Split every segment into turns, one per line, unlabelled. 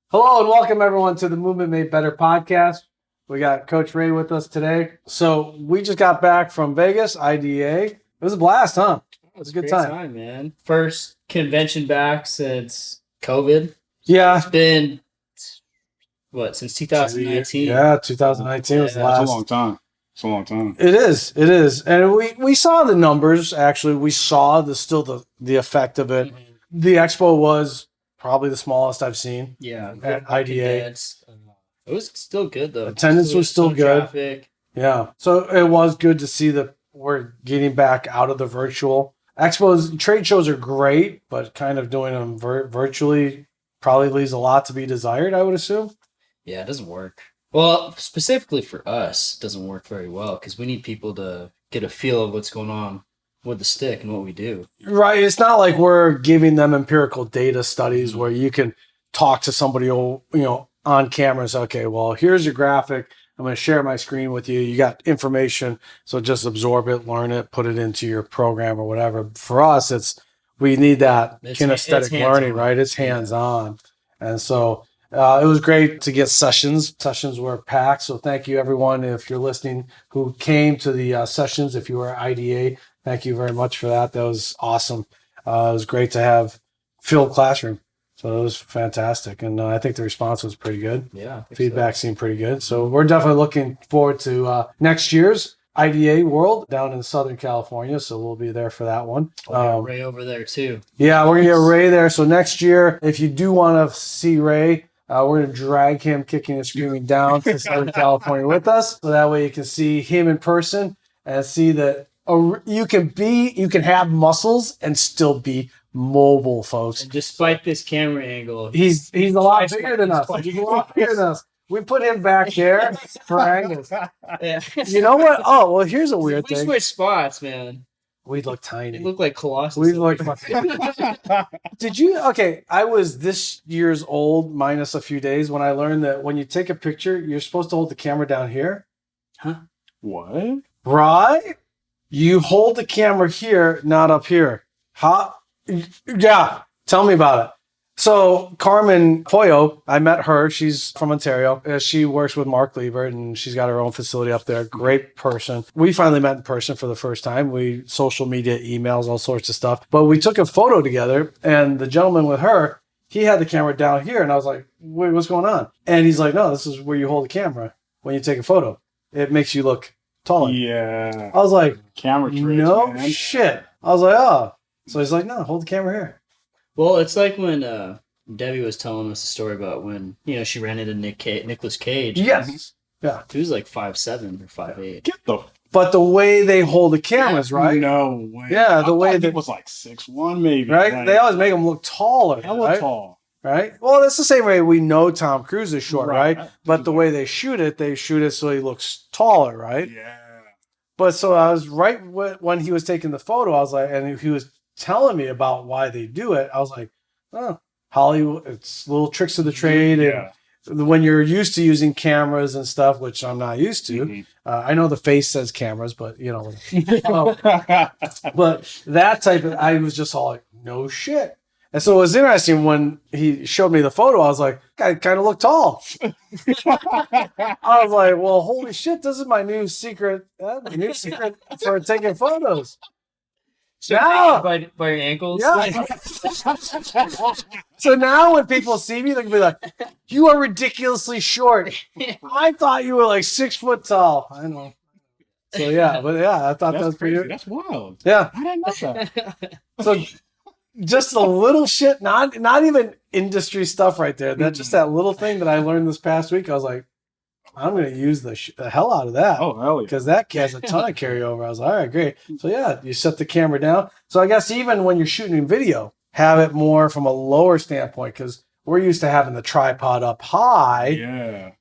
Hello and welcome everyone to the Movement Made Better podcast. We got Coach Ray with us today. So we just got back from Vegas, IDA. It was a blast, huh? It was a good time,
man. First convention back since COVID.
Yeah.
It's been, since 2019?
Yeah, 2019 was the last.
That's a long time. It's a long time.
It is. It is. And we saw the numbers, actually. We saw the effect of it.
Mm-hmm.
The Expo was probably the smallest I've seen.
Yeah.
At IDA.
It was still good, though.
Attendance was still good.
Traffic.
Yeah. So it was good to see that we're getting back out of the virtual. Expos, trade shows are great, but kind of doing them virtually probably leaves a lot to be desired, I would assume.
Yeah, it doesn't work. Well, specifically for us, it doesn't work very well because we need people to get a feel of what's going on with the stick and what we do.
Right. It's not like we're giving them empirical data studies where you can talk to somebody, on camera and say, okay, well, here's your graphic. I'm going to share my screen with you. You got information. So just absorb it, learn it, put it into your program or whatever. For us, we need that kinesthetic learning, right? It's hands-on. And so it was great to get sessions. Sessions were packed. So thank you, everyone, if you're listening, who came to the sessions. If you were IDA, thank you very much for that. That was awesome. It was great to have filled classroom. So it was fantastic. And I think the response was pretty good.
Yeah.
Feedback seemed pretty good. So we're definitely looking forward to next year's IDA World down in Southern California. So we'll be there for that one.
Ray over there, too.
Yeah, we're going to get Ray there. So next year, if you do want to see Ray, we're going to drag him kicking and screaming down to Southern California with us. So that way you can see him in person and see that you can have muscles and still be mobile, folks.
And despite this camera angle,
He's a lot bigger than us. He's a lot bigger than us. We put him back there for angles.
Yeah.
You know what? Oh, well, here's a weird
We
thing.
switched spots, man.
We look tiny.
It looked like Colossus.
We look Did you? Okay, I was this year's old minus a few days when I learned that when you take a picture, you're supposed to hold the camera down here.
Huh?
What?
Right? You hold the camera here, not up here. Huh? Yeah. Tell me about it. So Carmen Poyo, I met her. She's from Ontario. She works with Mark Liebert, and she's got her own facility up there. Great person. We finally met in person for the first time. We social media, emails, all sorts of stuff. But we took a photo together, and the gentleman with her, he had the camera down here, and I was like, wait, what's going on? And he's like, no, this is where you hold the camera when you take a photo. It makes you look taller.
Yeah.
I was like,
Camera tricks,
no
man.
shit. I was like, oh. So he's like, no, hold the camera here.
Well, it's like when Debbie was telling us a story about when she ran into Nicolas Cage.
Yes. Yeah.
He was like 5'7" or 5'8".
Get the
But the way they hold the cameras, right?
No way.
Yeah, the way
that
that
was like 6'1", maybe.
right?
Like,
They always make them look taller,
hella
right?
tall.
Right? Well, that's the same way we know Tom Cruise is short, right?
Right.
But the way they shoot it so he looks taller, right?
Yeah.
But so I was right when he was taking the photo, I was like, and he was telling me about why they do it. I was like, oh, Hollywood, it's little tricks of the trade.
Yeah.
And when you're used to using cameras and stuff, which I'm not used to,
Mhm.
I know the face says cameras, but but that type of, I was just all like, no shit. And so it was interesting when he showed me the photo. I was like, I kind of look tall. I was like, well, holy shit, this is my new secret for taking photos.
So
Now-
by your ankles.
Yeah. So now when people see me, they can be like, you are ridiculously short. I thought you were like 6 foot tall. I know. So yeah, I thought that was pretty
crazy. That's wild.
Yeah.
I didn't know that.
So just a little shit, not even industry stuff right there. That's just that little thing that I learned this past week. I was like, I'm going to use the hell out of that.
Oh, hell yeah.
Because that has a ton of carryover. I was like, all right, great. So yeah, you set the camera down. So I guess even when you're shooting in video, have it more from a lower standpoint, because we're used to having the tripod up high.
Yeah.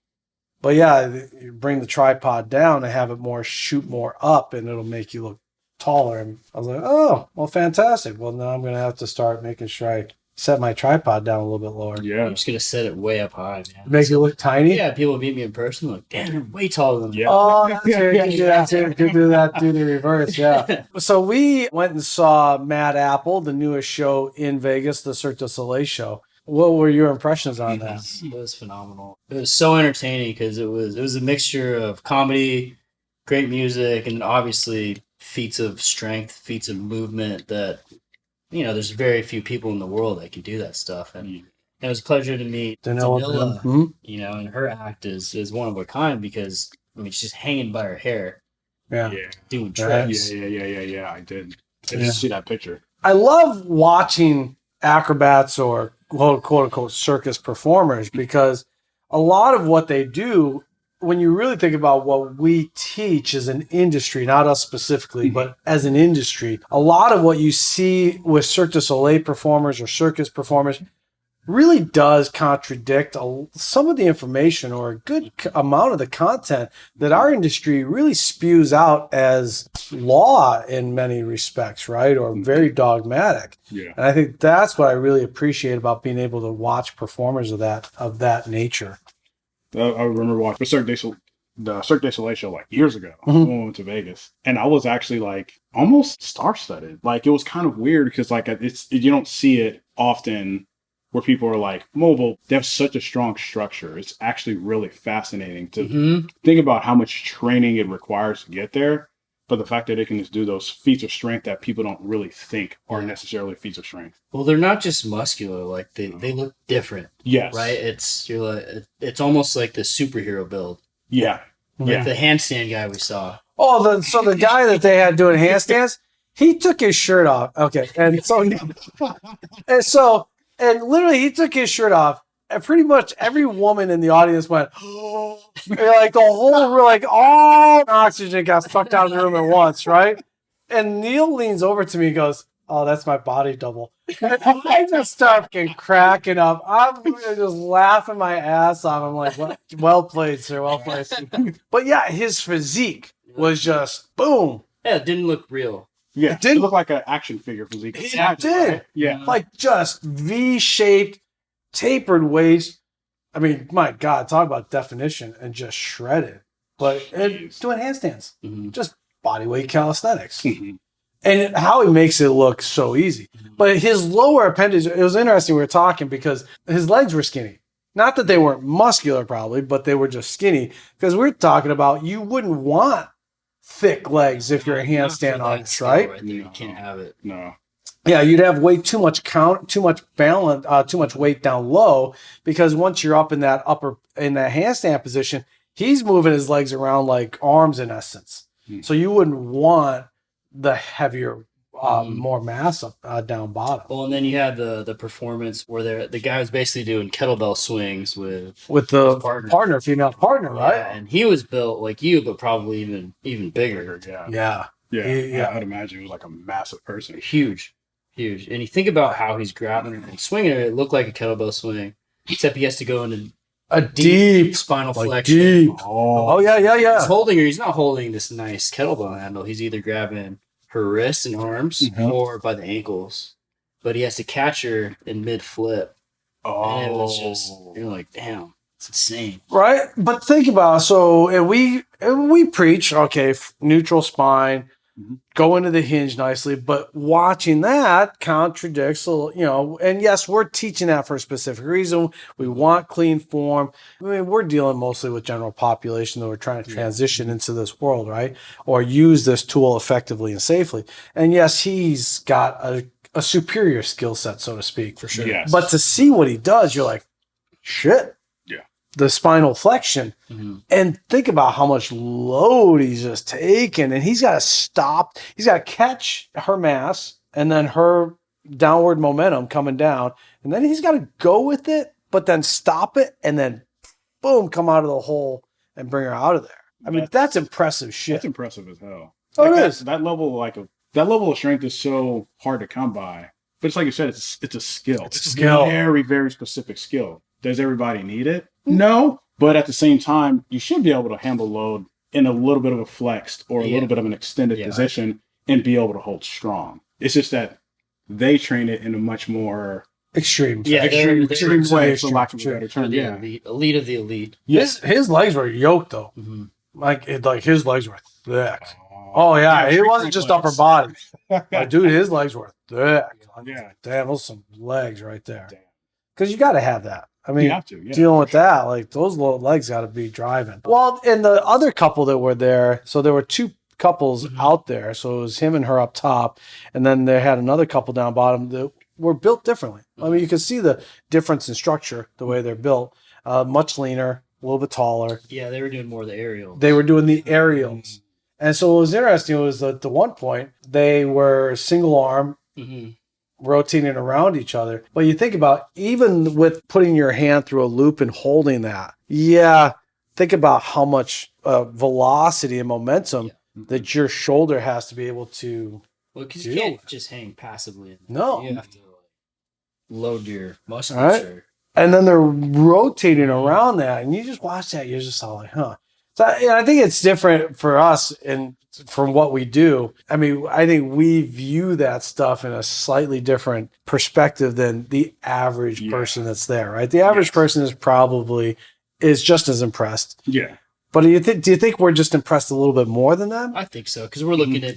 But yeah, you bring the tripod down and have it shoot more up, and it'll make you look taller. And I was like, oh, well, fantastic. Well, now I'm going to have to start making sure I set my tripod down a little bit lower.
Yeah.
I'm just gonna set it way up high, man.
Make you look tiny?
Yeah, people meet me in person, like, damn, you're way taller than me.
Yeah.
Oh, that's right. You can do that too. You can do that, do the reverse, yeah. So we went and saw Mad Apple, the newest show in Vegas, the Cirque Du Soleil show. What were your impressions on that?
It was phenomenal. It was so entertaining because it was a mixture of comedy, great music, and obviously feats of strength, feats of movement that there's very few people in the world that can do that stuff. And it was a pleasure to meet Danila, and her act is one of a kind because she's hanging by her hair, doing tricks.
Yeah. I did see that picture.
I love watching acrobats or quote unquote circus performers because a lot of what they do, when you really think about what we teach as an industry, not us specifically, but as an industry, a lot of what you see with Cirque du Soleil performers or circus performers really does contradict some of the information or a good amount of the content that our industry really spews out as law in many respects, right? Or very dogmatic.
Yeah.
And I think that's what I really appreciate about being able to watch performers of that nature.
I remember watching the Cirque Du Soleil show like years ago when we went to Vegas, and I was actually like almost star-studded. Like it was kind of weird because like you don't see it often where people are like mobile. They have such a strong structure. It's actually really fascinating to think about how much training it requires to get there. But the fact that it can just do those feats of strength that people don't really think are necessarily feats of strength.
Well, they're not just muscular; like they look different.
Yes,
right. It's almost like the superhero build.
Yeah,
like the handstand guy we saw.
Oh, so the guy that they had doing handstands, he took his shirt off. Okay, and and literally he took his shirt off, and pretty much every woman in the audience went, oh, like the whole, like all oxygen got sucked out of the room at once, right? And Neal leans over to me and goes, oh, that's my body double. And I just start cracking up. I'm just laughing my ass off. I'm like, well played, sir, well played. But yeah, his physique was just boom.
Yeah, it didn't look real.
Yeah, it did look like an action figure physique.
It did.
Right? Yeah.
Like just V-shaped, tapered waist. I mean, my God, talk about definition and just shredded. But doing handstands. Just bodyweight calisthenics. And how he makes it look so easy. But his lower appendage, it was interesting we were talking because his legs were skinny. Not that they weren't muscular probably, but they were just skinny. Because we're talking about you wouldn't want thick legs if you're a handstand artist, right?
You can't have it.
No.
Yeah, you'd have way too much balance, too much weight down low, because once you're up in that handstand position, he's moving his legs around like arms in essence. So you wouldn't want the heavier, more mass down bottom.
Well, and then you had the performance where the guy was basically doing kettlebell swings with
the female partner, right?
Yeah, and he was built like you, but probably even bigger.
Yeah. I'd imagine he was like a massive person.
Huge. And you think about how he's grabbing it and swinging it. It looked like a kettlebell swing, except he has to go into
a deep
spinal flexion.
Oh yeah.
He's holding her. He's not holding this nice kettlebell handle. He's either grabbing her wrists and arms or by the ankles, but he has to catch her in mid flip. And it was just, you're like, damn, it's insane,
right? But think about and we preach neutral spine, go into the hinge nicely, but watching that contradicts, and yes, we're teaching that for a specific reason. We want clean form. I mean, we're dealing mostly with general population that we're trying to transition into this world, right? Or use this tool effectively and safely. And yes, he's got a superior skill set, so to speak, for sure.
Yes.
But to see what he does, you're like, shit. The spinal flexion, and think about how much load he's just taken, and he's got to stop. He's got to catch her mass and then her downward momentum coming down, and then he's got to go with it, but then stop it, and then boom, come out of the hole and bring her out of there. I mean, that's impressive shit.
That's impressive as hell.
Oh, it is.
That level of strength is so hard to come by. But it's like you said, it's a skill.
It's a skill.
Very, very specific skill. Does everybody need it? No. But at the same time, you should be able to handle load in a little bit of a flexed or a little bit of an extended position and be able to hold strong. It's just that they train it in a much more
extreme
way, for lack of a better term.
The elite of the elite.
Yes. His legs were yoked though. Like his legs were thick. Oh yeah, it wasn't just upper body. Dude, his legs were thick.
Yeah.
Damn, those some legs right there.
Damn.
because you got to have that. I
You
mean,
have to, yeah,
dealing
for
with that, like those little legs got to be driving. Well, and the other couple that were there, so there were two couples out there. So it was him and her up top, and then they had another couple down bottom that were built differently. I mean, you can see the difference in structure, the way they're built. Much leaner, a little bit taller.
Yeah, they were doing more of the aerials.
They were doing the aerials. And so what was interesting was that at the one point, they were single arm, rotating around each other. But you think about, even with putting your hand through a loop and holding that, think about how much velocity and momentum that your shoulder has to be able to.
Well, because you can't just hang passively.
No.
You have to load your musculature.
Right? And then they're rotating around that, and you just watch that, you're just all like, huh. So I think it's different for us and from what we do. I mean, I think we view that stuff in a slightly different perspective than the average person that's there, right? The average person is just as impressed.
Yeah.
But do you think we're just impressed a little bit more than them?
I think so, because we're looking at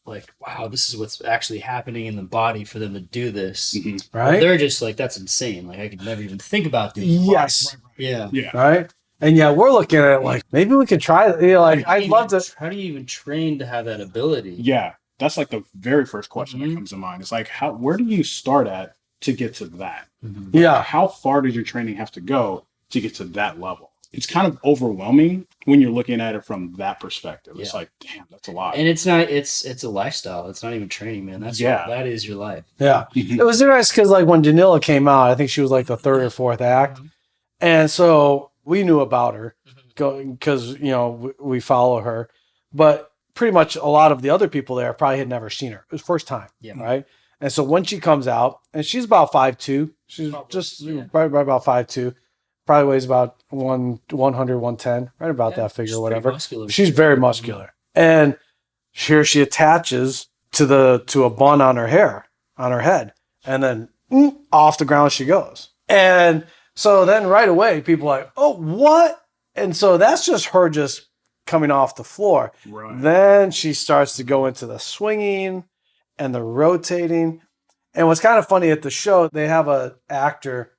like, wow, this is what's actually happening in the body for them to do this.
Right?
They're just like, that's insane. Like, I could never even think about doing that.
Yes.
Yeah.
Right? And we're looking at it like, maybe we could try it. Like, I'd love to.
How do you even train to have that ability?
Yeah. That's like the very first question that comes to mind. It's like, where do you start at to get to that?
Yeah.
How far does your training have to go to get to that level? It's kind of overwhelming when you're looking at it from that perspective. It's like, damn, that's a lot.
And it's not, it's a lifestyle. It's not even training, man. That is your life.
Yeah. It was interesting because like when Janila came out, I think she was like the third or fourth act. And so we knew about her because, we follow her. But pretty much a lot of the other people there probably had never seen her. It was first time. Yeah. Right. And so when she comes out, and she's about 5'2", she's right about 5'2". Probably weighs about 100, 110, right about that figure, whatever. She's very muscular. And here she attaches to a bun on her head. And then off the ground she goes. And so then right away, people are like, oh, what? And so that's just her just coming off the floor. Right. Then she starts to go into the swinging and the rotating. And what's kind of funny at the show, they have an actor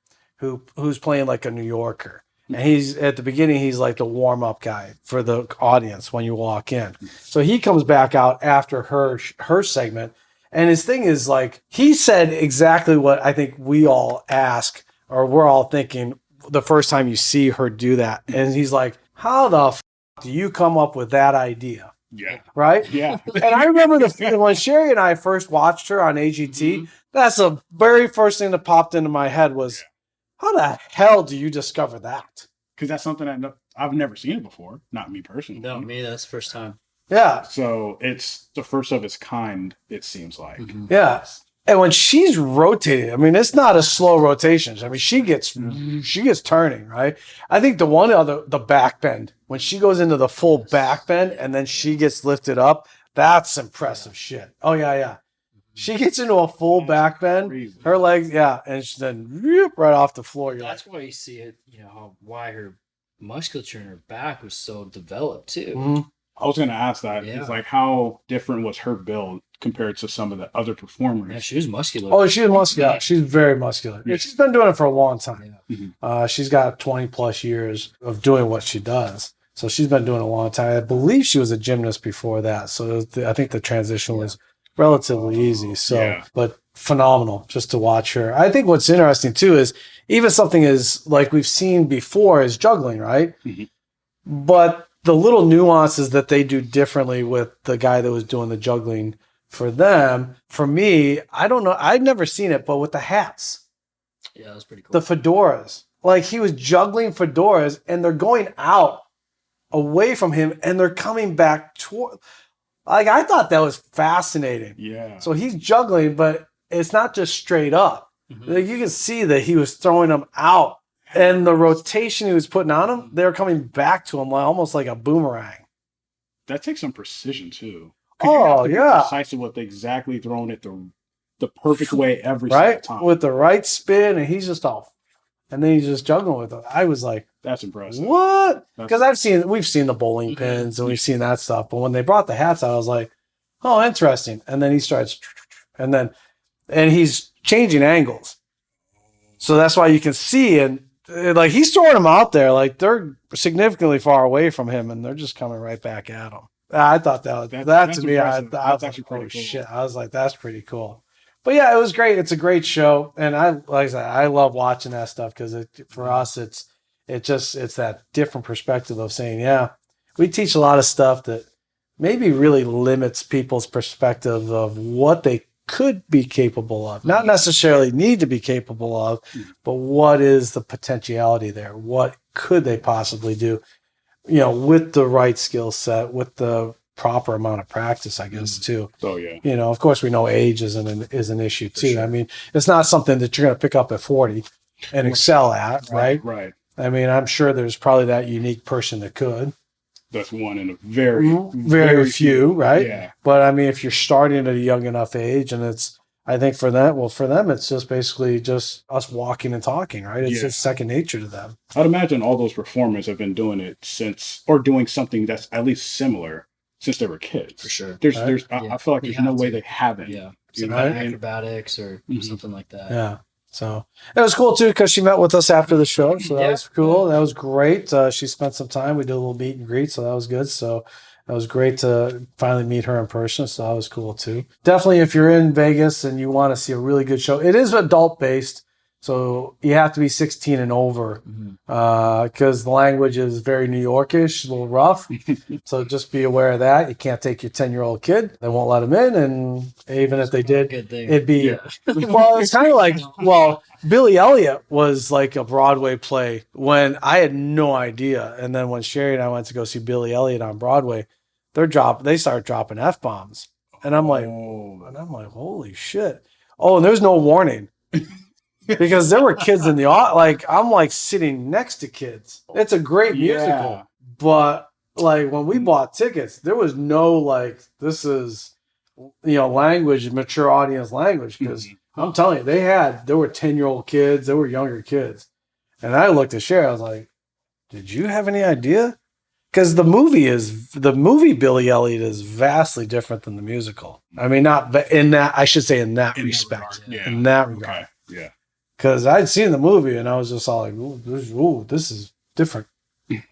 who's playing like a New Yorker. And he's at the beginning, he's like the warm-up guy for the audience when you walk in. So he comes back out after her segment. And his thing is like, he said exactly what I think we all ask, or we're all thinking the first time you see her do that. And he's like, how the do you come up with that idea?
Yeah.
Right?
Yeah.
And I remember when Sherry and I first watched her on AGT, that's the very first thing that popped into my head was, how the hell do you discover that?
Because that's something I've never seen it before. Not me personally.
No, me, that's the first time.
Yeah.
So it's the first of its kind, it seems like.
Yeah. And when she's rotating, I mean, it's not a slow rotation. I mean, she gets turning, right? I think the back bend, when she goes into the full back bend and then she gets lifted up, that's impressive shit. Oh, yeah. She gets into a full back bend, crazy. Her legs, and then right off the floor.
That's why you see it, why her musculature in her back was so developed too.
I was going to ask that. It's like, how different was her build compared to some of the other performers?
Yeah, she was muscular.
Oh, she was muscular. Yeah. She's very muscular. Yeah, she's been doing it for a long time. Yeah. She's got 20 plus years of doing what she does. So she's been doing it a long time. I believe she was a gymnast before that. So I think the transition was relatively easy. So, but phenomenal just to watch her. I think what's interesting too is even something is like we've seen before is juggling, right? But the little nuances that they do differently with the guy that was doing the juggling for them, for me, I don't know. I've never seen it, but with the hats.
Yeah, that's pretty cool.
The fedoras. Like he was juggling fedoras and they're going out away from him and they're coming back toward. Like, I thought that was fascinating.
Yeah.
So he's juggling, but it's not just straight up. Like, you can see that he was throwing them out. And the rotation he was putting on them, they were coming back to him almost like a boomerang.
That takes some precision, too.
Oh, yeah.
Precisely what they exactly throwing it the perfect way every single time.
With the right spin, and he's just off. And then he's just juggling with it. I was like,
that's impressive.
What? Because we've seen the bowling pins and we've seen that stuff. But when they brought the hats out, I was like, oh, interesting. And then he starts, and he's changing angles. So that's why you can see, and like he's throwing them out there, like they're significantly far away from him, and they're just coming right back at him. I thought that
That's
to me, I
impressive.
was
That's
like,
actually pretty
oh
cool.
shit! I was like, that's pretty cool. But yeah, it was great. It's a great show, and like I said, I love watching that stuff because for us, it's that different perspective of saying, yeah, we teach a lot of stuff that maybe really limits people's perspective of what they could be capable of, not necessarily need to be capable of, but what is the potentiality there? What could they possibly do? You know, with the right skill set, with the proper amount of practice, I guess, too.
Oh yeah.
You know, of course, we know age is an issue too.
sure.
I mean, it's not something that you're going to pick up at 40 and excel at, right?
Right.
I mean, I'm sure there's probably that unique person that could.
That's one in a very,
Very few, right?
Yeah.
But I mean, if you're starting at a young enough age, and I think for them, it's just basically just us walking and talking, right? It's just second nature to them.
I'd imagine all those performers have been doing it since, or doing something that's at least similar since they were kids.
For sure.
I feel like there's no way they haven't.
Yeah.
You know,
Acrobatics or something like that.
Yeah. So it was cool too because she met with us after the show, so that was cool. That was great. She spent some time. We did a little meet and greet, so that was good. So that was great to finally meet her in person. So that was cool too. Definitely, if you're in Vegas and you want to see a really good show, it is adult based, so you have to be 16 and over because the language is very New Yorkish, a little rough. So just be aware of that. You can't take your 10-year-old kid; they won't let him in. And even if they did, it'd be well. It's kind of like Billy Elliot was like a Broadway play when I had no idea. And then when Sherry and I went to go see Billy Elliot on Broadway, they start dropping F-bombs. And I'm like, holy shit. Oh, and there's no warning. Because there were kids in the I'm like sitting next to kids. It's a great musical. But like when we bought tickets, there was no this is language, mature audience language, because I'm telling you, there were 10-year-old kids, there were younger kids. And I looked at Sherry, I was like, did you have any idea? Because the movie Billy Elliot is vastly different than the musical. I mean, not in that, I should say in that respect. In that regard.
Yeah.
Because I'd seen the movie and I was just all like, ooh, this is different.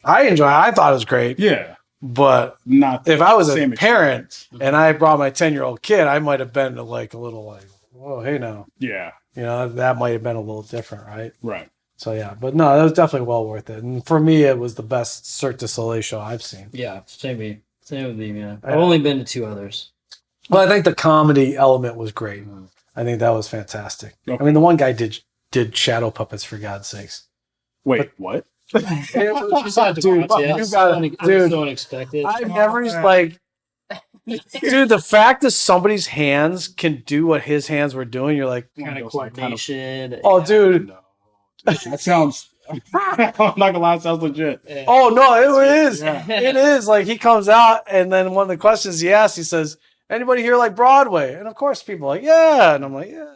I thought it was great. Yeah. But not if I was a parent and I brought my 10-year-old kid, I might have been like a little like, whoa, hey now. Yeah. That might have been a little different, right? Right. So yeah, but no, that was definitely well worth it. And for me, it was the best Cirque du Soleil show I've seen.
Yeah, same with me, man. I've only been to 2 others.
Well, I think the comedy element was great. I think that was fantastic. Okay. I mean, the one guy did shadow puppets, for God's sakes.
Wait, what?
Dude,
so unexpected.
I've never dude, the fact that somebody's hands can do what his hands were doing, you're like,
kind of coordination.
Dude.
No. That sounds, I'm not gonna lie, it sounds legit.
Yeah. Oh, no, it is. Yeah. It is. Like, he comes out, and then one of the questions he asks, he says, anybody here like Broadway? And of course, people are like, yeah. And I'm like, yeah.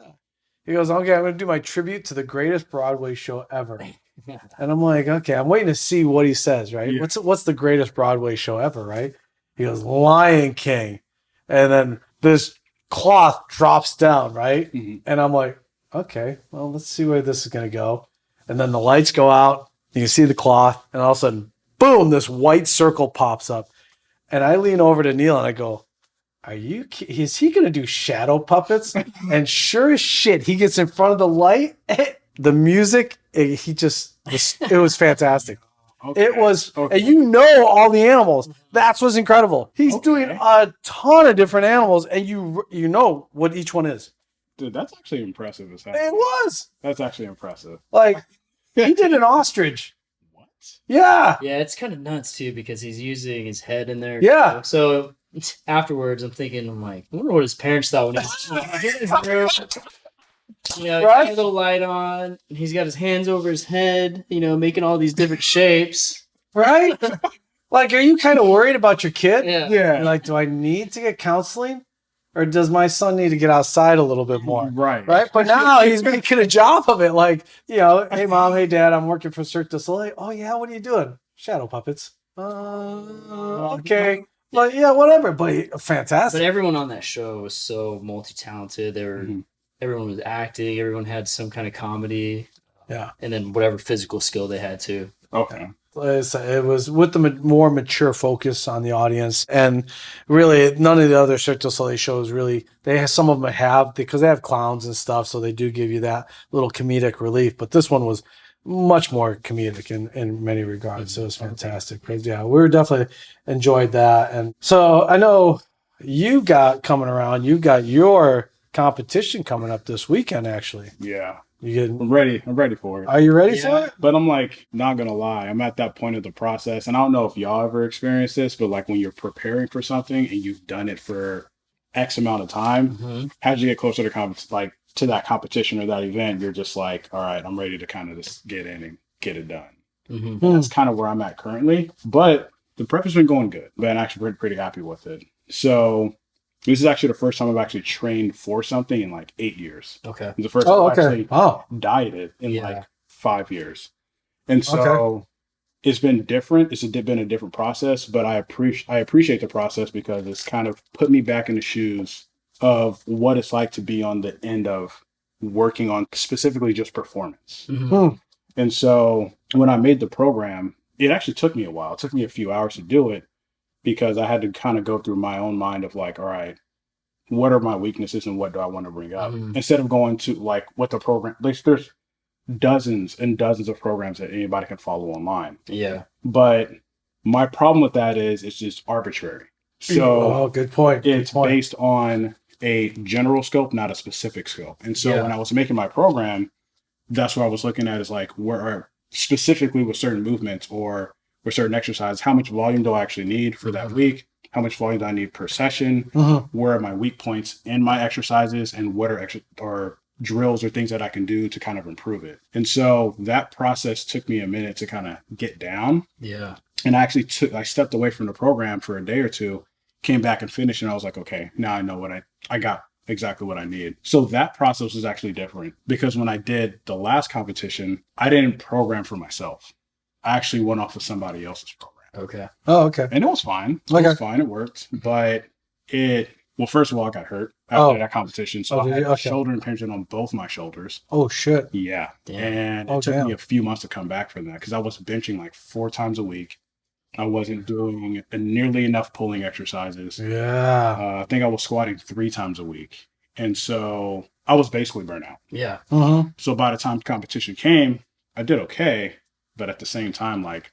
He goes, okay, I'm going to do my tribute to the greatest Broadway show ever. And I'm like, okay, I'm waiting to see what he says, right? Yeah. What's the greatest Broadway show ever, right? He goes, Lion King. And then this cloth drops down, right? Mm-hmm. And I'm like, okay, well, let's see where this is going to go. And then the lights go out. You can see the cloth. And all of a sudden, boom, this white circle pops up. And I lean over to Neal and I go, is he going to do shadow puppets? And sure as shit, he gets in front of the light. The music, it was fantastic. Okay. It was, okay. And all the animals. That's what's incredible. He's doing a ton of different animals, and you know what each one is.
Dude, that's actually impressive as hell.
It was.
That's actually impressive.
Like, he did an ostrich. What? Yeah.
Yeah, it's kind of nuts, too, because he's using his head in there.
Yeah.
So afterwards, I'm like, I wonder what his parents thought when he was in his room. Right? A little light on. He's got his hands over his head, making all these different shapes.
Right? Like, are you kind of worried about your kid?
Yeah.
You're like, do I need to get counseling? Or does my son need to get outside a little bit more? Right. But now he's making a job of it. Like, hey, mom, hey, dad, I'm working for Cirque du Soleil. Oh, yeah, what are you doing? Shadow puppets. Okay. But yeah, whatever. But fantastic.
But everyone on that show was so multi-talented. They were, everyone was acting. Everyone had some kind of comedy.
Yeah.
and then whatever physical skill they had too.
Okay.
It was with the more mature focus on the audience, and really none of the other Cirque du Soleil shows really. Some of them have because they have clowns and stuff, so they do give you that little comedic relief. But this one was much more comedic in many regards. So it was fantastic. But yeah, we definitely enjoyed that. And so I know you got coming around. You got your competition coming up this weekend. Actually,
Yeah.
you getting?
I'm ready. I'm ready for it.
Are you ready for it?
But I'm like, not gonna lie, I'm at that point of the process, and I don't know if y'all ever experienced this, but like when you're preparing for something and you've done it for X amount of time, as you get closer to to that competition or that event, you're just like, all right, I'm ready to kind of just get in and get it done. And that's kind of where I'm at currently. But the prep has been going good. Been actually pretty happy with it. So this is actually the first time I've actually trained for something in like 8 years.
Okay.
It's the first time I've actually
Wow.
dieted in
Yeah.
like 5 years. And so it's been different. Been a different process, but I appreciate the process because it's kind of put me back in the shoes of what it's like to be on the end of working on specifically just performance. And so when I made the program, it actually took me a while. It took me a few hours to do it because I had to kind of go through my own mind of like, all right, what are my weaknesses and what do I want to bring up? Instead of going to like what the program, there's dozens and dozens of programs that anybody can follow online.
Yeah.
But my problem with that is it's just arbitrary. So
good point.
It's based on a general scope, not a specific scope. And so when I was making my program, that's what I was looking at is like where are specifically with certain movements or with certain exercises, how much volume do I actually need for that week? How much volume do I need per session? Where are my weak points in my exercises and what are drills or things that I can do to kind of improve it? And so that process took me a minute to kind of get down.
Yeah.
And I stepped away from the program for a day or two, came back and finished, and I was like, okay, now I know I got exactly what I need. So that process was actually different because when I did the last competition, I didn't program for myself. I actually went off of somebody else's program.
Okay.
Oh, okay.
And it was fine. It was fine. It worked. But first of all, I got hurt after that competition. So I had shoulder impingement on both my shoulders.
Oh, shit.
Yeah.
Damn.
And it took me a few months to come back from that because I was benching like 4 times a week. I wasn't doing nearly enough pulling exercises.
Yeah.
I think I was squatting 3 times a week. And so I was basically burnt out.
Yeah.
So by the time competition came, I did okay. But at the same time, like,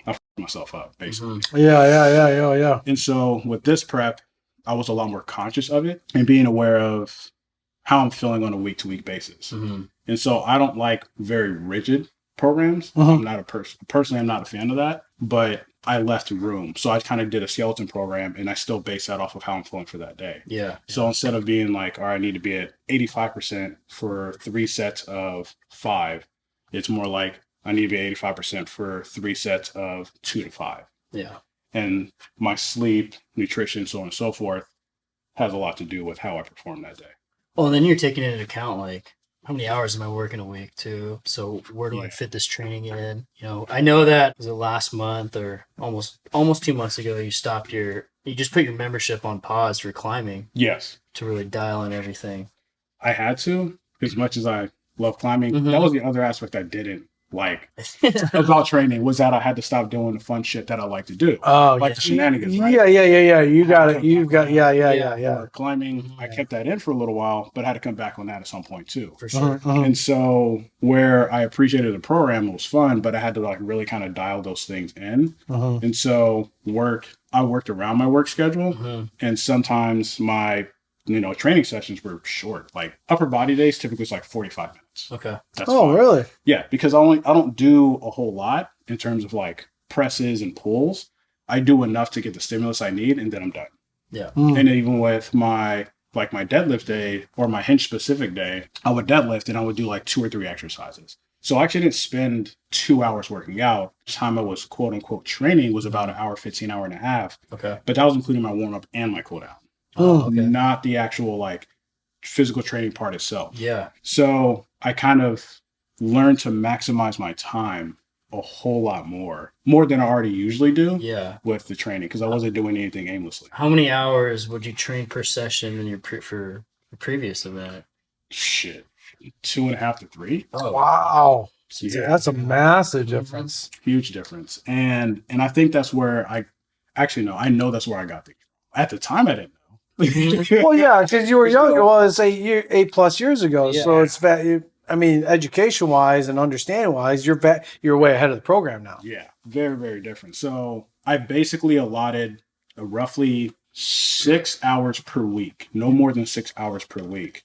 I fucked myself up, basically.
Yeah.
And so with this prep, I was a lot more conscious of it and being aware of how I'm feeling on a week-to-week basis. And so I don't like very rigid programs. I'm not a person. Personally, I'm not a fan of that. But I left room. So I kind of did a skeleton program and I still base that off of how I'm feeling for that day.
Yeah.
So instead of being like, all right, I need to be at 85% for 3 sets of 5, it's more like I need to be 85% for 3 sets of 2 to 5.
Yeah.
And my sleep, nutrition, so on and so forth has a lot to do with how I perform that day.
Well, and then you're taking into account like how many hours am I working a week too? So where do I fit this training in? You know, I know that was the last month or almost 2 months ago, you just put your membership on pause for climbing.
Yes.
To really dial in everything.
I had to, as much as I love climbing. That was the other aspect I didn't like about training was that I had to stop doing the fun shit that I like to do.
Oh,
like the shenanigans. Right?
Yeah. You got it. You've got, yeah.
Climbing, I kept that in for a little while, but I had to come back on that at some point too.
For sure.
And so where I appreciated the program, it was fun, but I had to like really kind of dial those things in. And so I worked around my work schedule, and sometimes my training sessions were short. Like upper body days typically is like 45 minutes.
Okay.
That's fine.
Really?
Yeah, because I don't do a whole lot in terms of like presses and pulls. I do enough to get the stimulus I need, and then I'm done.
Yeah.
And even with my deadlift day or my hinge specific day, I would deadlift and I would do like 2 or 3 exercises. So I actually didn't spend 2 hours working out. The time I was quote unquote training was about an hour, 15 hour and a half.
Okay.
But that was including my warm up and my cool down.
Okay.
Not the actual like physical training part itself.
Yeah.
So I kind of learned to maximize my time a whole lot more than I already usually do.
Yeah.
With the training because I wasn't doing anything aimlessly.
How many hours would you train per session in your for the previous event?
Shit, 2.5 to 3.
Oh
wow.
Yeah.
That's a massive difference.
Huge difference. And I think that's where I know that's where I got the, at the time I didn't know.
Well, yeah, because you were younger. Well, it's 8+ years ago.
Yeah.
So it's I mean, education wise and understanding wise, you're way ahead of the program now.
Yeah, very, very different. So I basically allotted roughly 6 hours per week, no more than 6 hours per week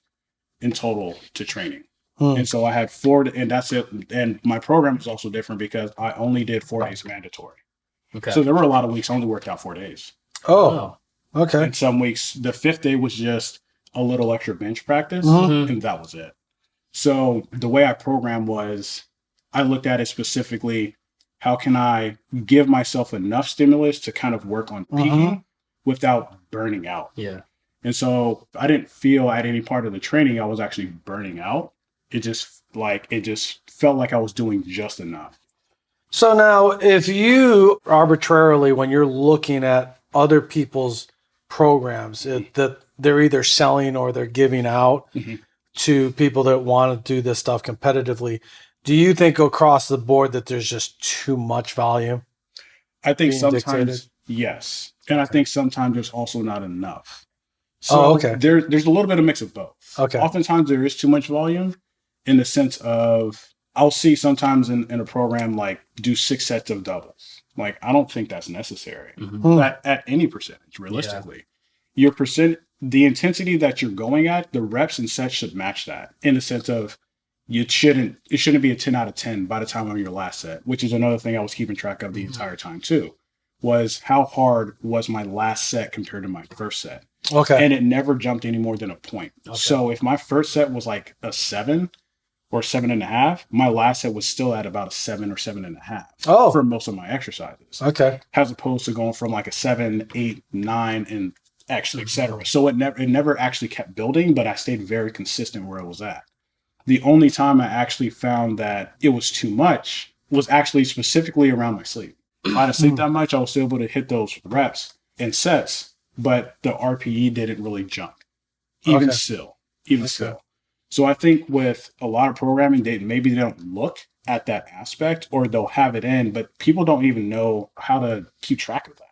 in total to training. And so I had and that's it. And my program was also different because I only did 4 days mandatory.
Okay.
So there were a lot of weeks I only worked out 4 days.
Oh, okay.
And some weeks, the 5th day was just a little extra bench practice, and that was it. So the way I programmed was I looked at it specifically, how can I give myself enough stimulus to kind of work on peaking without burning out?
Yeah.
And so I didn't feel at any part of the training I was actually burning out. It just felt like I was doing just enough.
So now, if you arbitrarily, when you're looking at other people's programs, that they're either selling or they're giving out to people that want to do this stuff competitively, do you think across the board that there's just too much volume?
I think
being
sometimes,
dictated?
yes. And I think sometimes there's also not enough. So
okay.
There's a little bit of mix of both.
Okay.
Oftentimes there is too much volume in the sense of, I'll see sometimes in a program like do 6 sets of doubles. Like, I don't think that's necessary at any percentage, realistically. Your the intensity that you're going at, the reps and sets should match that in the sense of it shouldn't be a 10 out of 10 by the time on your last set, which is another thing I was keeping track of the entire time too, was how hard was my last set compared to my first set.
Okay.
And it never jumped any more than a point. Okay. So if my first set was like a 7 or 7.5, my last set was still at about a 7 or 7.5 for most of my exercises.
Okay.
As opposed to going from like a 7, 8, 9, and actually, etc. So it never actually kept building, but I stayed very consistent where it was at. The only time I actually found that it was too much was actually specifically around my sleep. If I didn't sleep that much, I was still able to hit those reps and sets, but the RPE didn't really jump. Even still. So I think with a lot of programming, maybe they don't look at that aspect, or they'll have it in, but people don't even know how to keep track of that.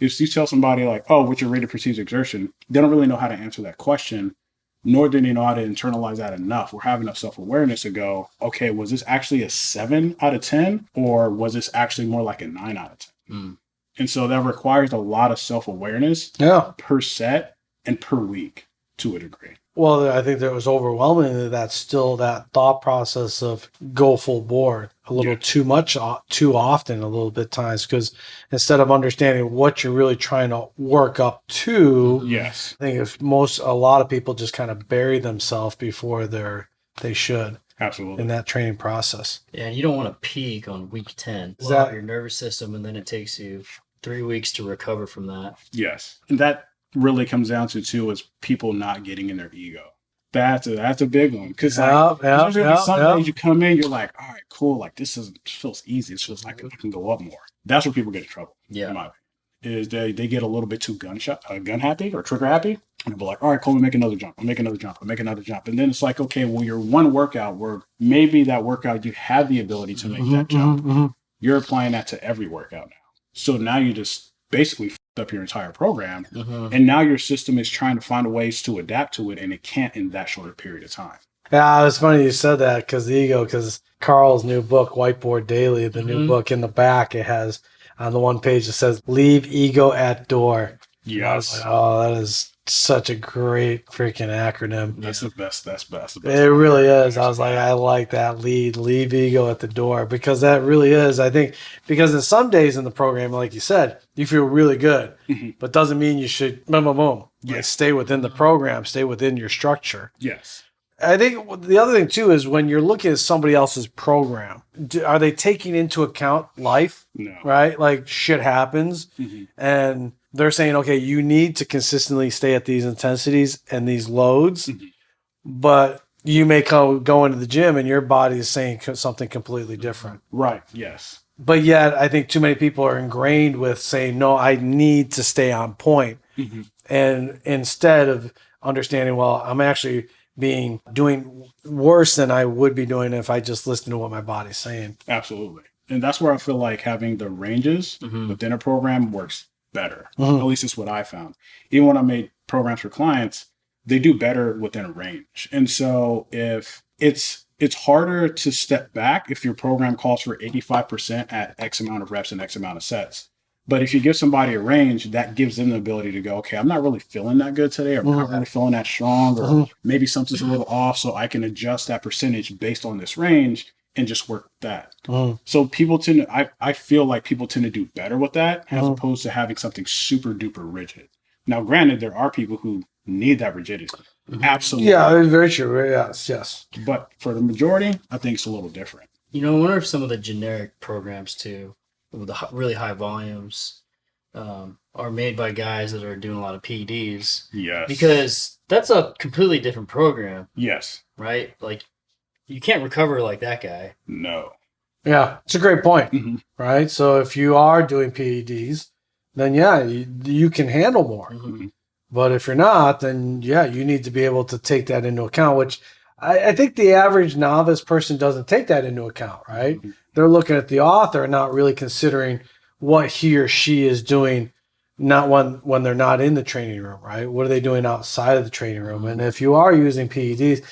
If you tell somebody like, oh, what's your rate of perceived exertion? They don't really know how to answer that question, nor do they know how to internalize that enough or have enough self-awareness to go, okay, was this actually a 7 out of 10, or was this actually more like a 9 out of 10? And so that requires a lot of self-awareness per set and per week to a degree.
Well, I think there was overwhelmingly that's still that thought process of go full board a little too much, too often, a little bit times, because instead of understanding what you're really trying to work up to, I think a lot of people just kind of bury themselves before they should.
Absolutely.
In that training process.
Yeah, and you don't want to peak on week 10. Blow your nervous system, and then it takes you 3 weeks to recover from that.
Yes. And that really comes down to too is people not getting in their ego. That's a big one, because some days you come in, you're like, all right, cool, like this feels easy. It feels like I can go up more. That's where people get in trouble. In my opinion, is they get a little bit too gun happy or trigger happy, and they'll be like, all right, cool, I'll make another jump, and then it's like, okay, well, your one workout where maybe that workout you have the ability to make that jump, you're applying that to every workout now. So now you just basically up your entire program, and now your system is trying to find ways to adapt to it, and it can't in that short period of time.
Yeah, it's funny you said that, because Carl's new book, Whiteboard Daily, the new book, in the back, it has on the one page it says leave ego at door.
Yes.
Like, oh, that is such a great freaking acronym.
That's the best. That's best.
It really is. I was like, I like that. Leave ego at the door, because that really is. I think because in some days in the program, like you said, you feel really good, but doesn't mean you should boom. Like, stay within the program, stay within your structure.
Yes.
I think the other thing too is when you're looking at somebody else's program, are they taking into account life?
No.
Right? Like shit happens, and they're saying, okay, you need to consistently stay at these intensities and these loads, but you may go into the gym and your body is saying something completely different.
Right. Yes.
But yet I think too many people are ingrained with saying, no, I need to stay on point. And instead of understanding, well, I'm actually doing worse than I would be doing if I just listened to what my body's saying.
Absolutely. And that's where I feel like having the ranges within a program works better.
Mhm.
At least it's what I found. Even when I made programs for clients, they do better within a range. And so if it's harder to step back if your program calls for 85% at X amount of reps and X amount of sets. But if you give somebody a range, that gives them the ability to go, okay, I'm not really feeling that good today, or I'm not really feeling that strong, or maybe something's a little off, so I can adjust that percentage based on this range and just work with that. So people tend to, I feel like people tend to do better with that as opposed to having something super duper rigid. Now, granted, there are people who need that rigidity. Absolutely.
Yeah, it's very true. Yes.
But for the majority, I think it's a little different.
You know, I wonder if some of the generic programs too, with the really high volumes, are made by guys that are doing a lot of PEDs.
Yes.
Because that's a completely different program,
Yes.
right? Like, you can't recover like that guy.
No.
Yeah, it's a great point, right? So if you are doing PEDs, then yeah, you can handle more. But if you're not, then yeah, you need to be able to take that into account, which I think the average novice person doesn't take that into account, right? They're looking at the author and not really considering what he or she is doing, not when they're not in the training room, right? What are they doing outside of the training room? And if you are using PEDs,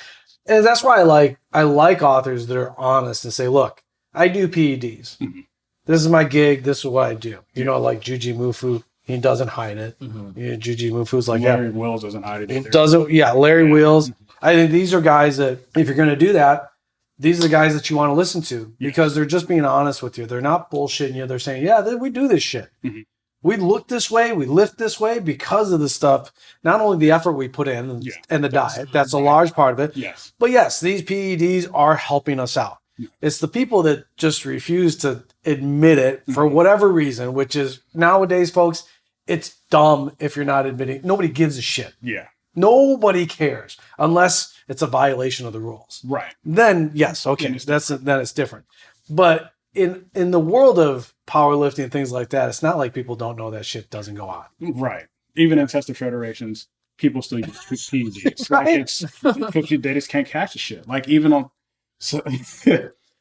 and that's why I like authors that are honest and say, look, I do PEDs. This is my gig. This is what I do. You know, like Juji Mufu, he doesn't hide it. Juji Mufu's like,
Larry Wills doesn't hide it either.
It doesn't. Yeah, Larry Wheels. I think these are guys that, if you're going to do that, these are the guys that you want to listen to because they're just being honest with you. They're not bullshitting you. They're saying, yeah, we do this shit. We look this way. We lift this way because of the stuff, not only the effort we put in and the diet. That's a large part of it.
Yes.
But yes, these PEDs are helping us out. It's the people that just refuse to admit it for whatever reason, which is nowadays, folks, it's dumb if you're not admitting. Nobody gives a shit.
Yeah.
Nobody cares unless it's a violation of the rules.
Right.
Then yes, okay, then it's different. But in the world of powerlifting and things like that, it's not like people don't know that shit doesn't go on.
Right. Even in tested federations, people still use PEDs.
Right.
Because they just can't catch the shit. Like even on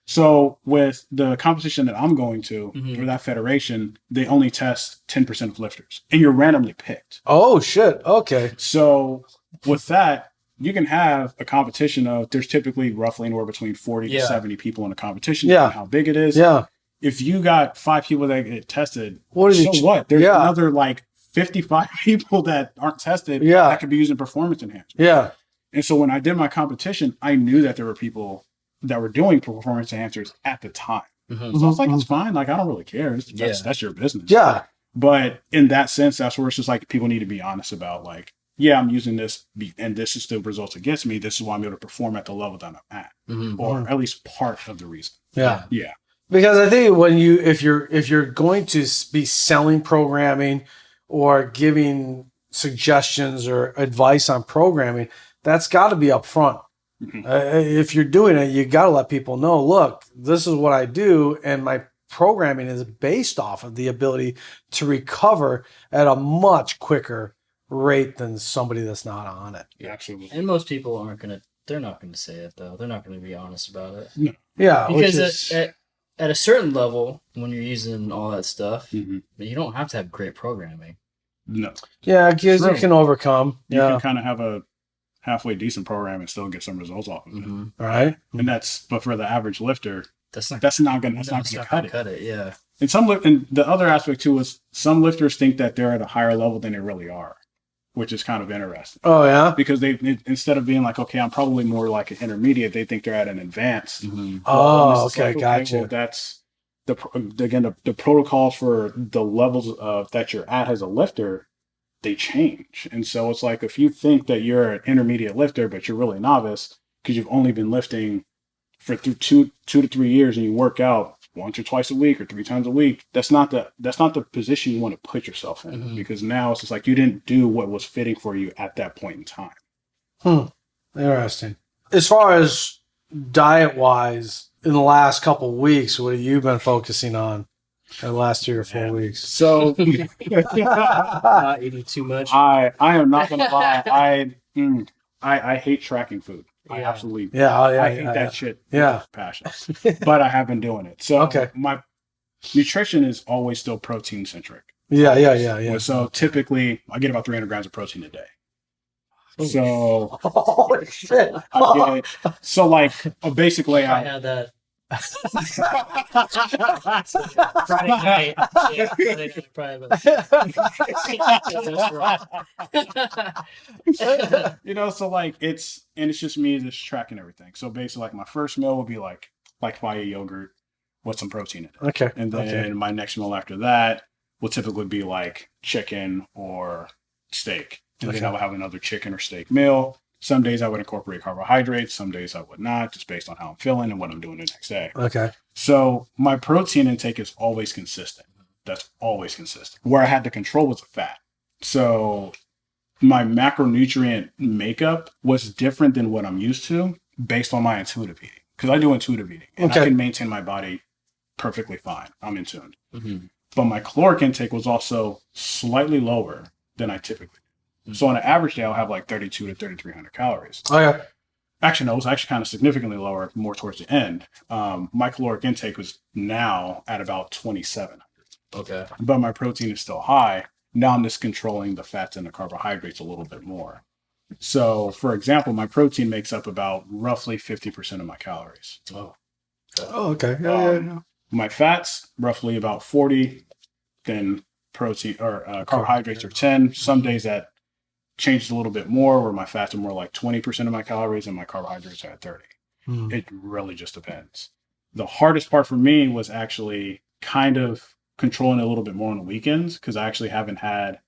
so with the competition that I'm going to for that federation, they only test 10% of lifters, and you're randomly picked.
Oh shit. Okay.
So with that, you can have a competition of there's typically roughly anywhere between 40 to 70 people in a competition.
Yeah.
How big it is.
Yeah.
If you got 5 people that get tested,
What is
so
it?
what? There's
Yeah.
another like 55 people that aren't tested that could be using performance enhancers.
Yeah.
And so when I did my competition, I knew that there were people that were doing performance enhancers at the time. So I was like, it's fine. Like, I don't really care. That's your business.
Yeah.
But in that sense, that's where it's just like people need to be honest about like, yeah, I'm using this and this is the results it gets me. This is why I'm able to perform at the level that I'm at, or at least part of the reason.
Yeah.
Yeah.
Because I think if you're going to be selling programming or giving suggestions or advice on programming, that's got to be upfront. If you're doing it, you got to let people know, look, this is what I do, and my programming is based off of the ability to recover at a much quicker rate than somebody that's not on it.
Yeah, absolutely.
And most people they're not gonna say it though. They're not gonna be honest about it.
No.
Yeah.
Because at a certain level, when you're using all that stuff, you don't have to have great programming.
No.
Yeah, because you can overcome.
You can kind of have a halfway decent program and still get some results off of it.
Right.
And but for the average lifter,
That's not
gonna cut it.
Yeah.
And and the other aspect too is some lifters think that they're at a higher level than they really are, which is kind of interesting.
Oh yeah.
Because they instead of being like, okay, I'm probably more like an intermediate, they think they're at an advanced.
Oh, okay, gotcha.
Well, that's the protocols for the levels of that you're at as a lifter, they change. And so it's like if you think that you're an intermediate lifter, but you're really novice because you've only been lifting for through two to 3 years, and you work out once or twice a week or 3 times a week, that's not the position you want to put yourself in, because now it's just like you didn't do what was fitting for you at that point in time.
Interesting. As far as diet wise, in the last couple of weeks, what have you been focusing on in the last 3 or 4 weeks?
So
Not eating too much.
I am not gonna lie. I hate tracking food. I
Yeah.
absolutely
Yeah.
I hate that shit.
Yeah.
With passion. But I have been doing it. So
Okay.
my nutrition is always still protein centric.
Yeah.
So typically I get about 300 grams of protein a day.
Holy
So
Holy shit.
I get, so like a basic
I
layout.
had that Friday night. Yeah, Friday night, probably about
You know, so like it's just me just tracking everything. So basically like my first meal will be like fire yogurt with some protein in it.
Okay.
And then my next meal after that will typically be like chicken or steak. And then I will have another chicken or steak meal. Some days I would incorporate carbohydrates. Some days I would not, just based on how I'm feeling and what I'm doing the next day.
Okay.
So my protein intake is always consistent. That's always consistent. Where I had to control was the fat. So my macronutrient makeup was different than what I'm used to based on my intuitive eating. Because I do intuitive eating. And I can maintain my body perfectly fine. I'm in tune.
Mm-hmm.
But my caloric intake was also slightly lower than I typically do. So on an average day, I'll have like 32 to 3,300 calories.
Okay.
Actually, no, it was actually kind of significantly lower, more towards the end. My caloric intake was now at about 2,700.
Okay.
But my protein is still high. Now I'm just controlling the fats and the carbohydrates a little bit more. So, for example, my protein makes up about roughly 50% of my calories.
Oh.
Okay. Yeah.
My fats, roughly about 40. Then protein or carbohydrates are 10. Some days that changes a little bit more, where my fats are more like 20% of my calories and my carbohydrates are at 30. It really just depends. The hardest part for me was actually kind of controlling it a little bit more on the weekends, because I actually I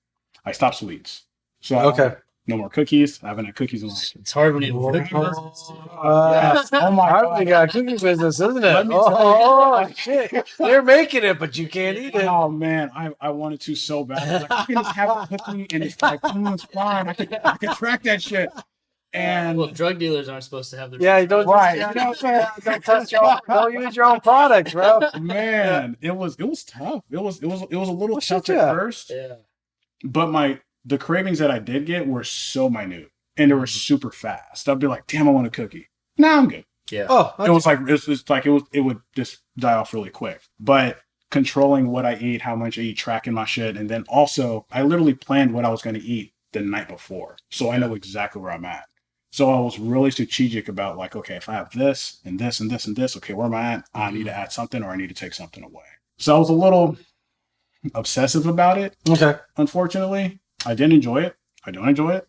stopped sweets. So no more cookies. I haven't had cookies in like.
It's hard when you have cookie business.
Oh my God. You got a cookie business, isn't it?
Let me tell you.
Shit. They're making it, but you can't eat it.
Oh man, I wanted to so bad. I was like, I can just have a cookie and it's like, it's fine. I can track that shit. And
well, drug dealers aren't supposed to have their.
Yeah, you don't.
Right.
Don't touch don't use your own products, bro.
Man, it was tough. It was a little tough at first.
Yeah.
But the cravings that I did get were so minute and they were super fast. I'd be like, damn, I want a cookie. Nah, I'm good.
Yeah.
Oh,
It was like it would just die off really quick. But controlling what I eat, how much I eat, tracking my shit, and then also I literally planned what I was going to eat the night before, so I know exactly where I'm at. So I was really strategic about like, okay, if I have this and this and this and this, okay, where am I at? I need to add something or I need to take something away. So I was a little obsessive about it.
Okay.
Unfortunately, I didn't enjoy it. I don't enjoy it.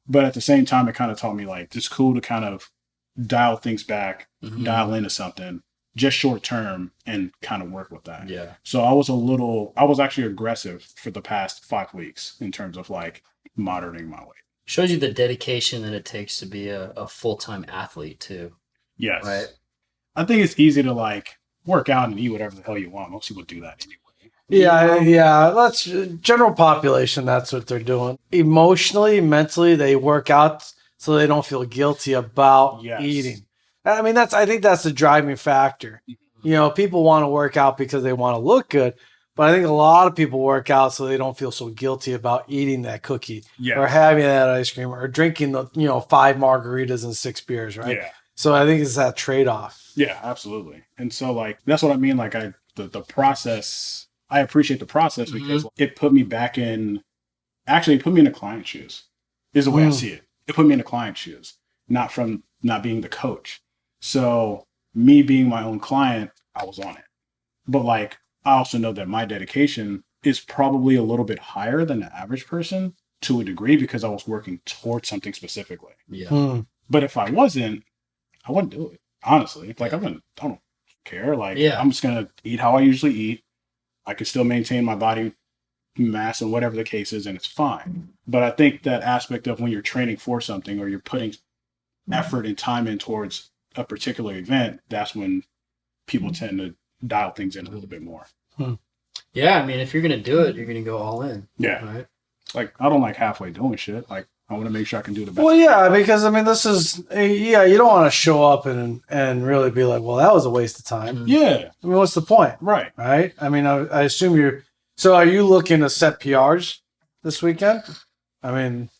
But at the same time, it kind of taught me like it's cool to kind of dial things back, dial into something just short term and kind of work with that.
Yeah.
So I was actually aggressive for the past 5 weeks in terms of like monitoring my weight.
Shows you the dedication that it takes to be a full-time athlete too.
Yes.
Right.
I think it's easy to like work out and eat whatever the hell you want. Most people do that anyway.
Yeah. That's general population. That's what they're doing. Emotionally, mentally, they work out so they don't feel guilty about eating. I mean, I think that's the driving factor. You know, people want to work out because they want to look good, but I think a lot of people work out so they don't feel so guilty about eating that cookie or having that ice cream or drinking the 5 margaritas and 6 beers, right?
Yeah.
So I think it's that trade-off.
Yeah, absolutely. And so like that's what I mean. Like the process. I appreciate the process because it put me back in. Actually, it put me in the client's shoes. Is the way I see it. It put me in the client's shoes, not being the coach. So me being my own client, I was on it. But like I also know that my dedication is probably a little bit higher than the average person to a degree because I was working towards something specifically.
Yeah.
But if I wasn't, I wouldn't do it. Honestly, like I don't care. Like I'm just gonna eat how I usually eat. I can still maintain my body mass and whatever the case is, and it's fine. But I think that aspect of when you're training for something or you're putting effort and time in towards a particular event, that's when people tend to dial things in a little bit more.
Yeah, I mean, if you're gonna do it, you're gonna go all in.
Yeah.
Right.
Like I don't like halfway doing shit. Like I want to make sure I can do the best.
Well, yeah, because I mean, this is you don't want to show up and really be like, well, that was a waste of time.
Yeah.
I mean, what's the point?
Right.
Right. I mean, I assume so are you looking to set PRs this weekend? I mean,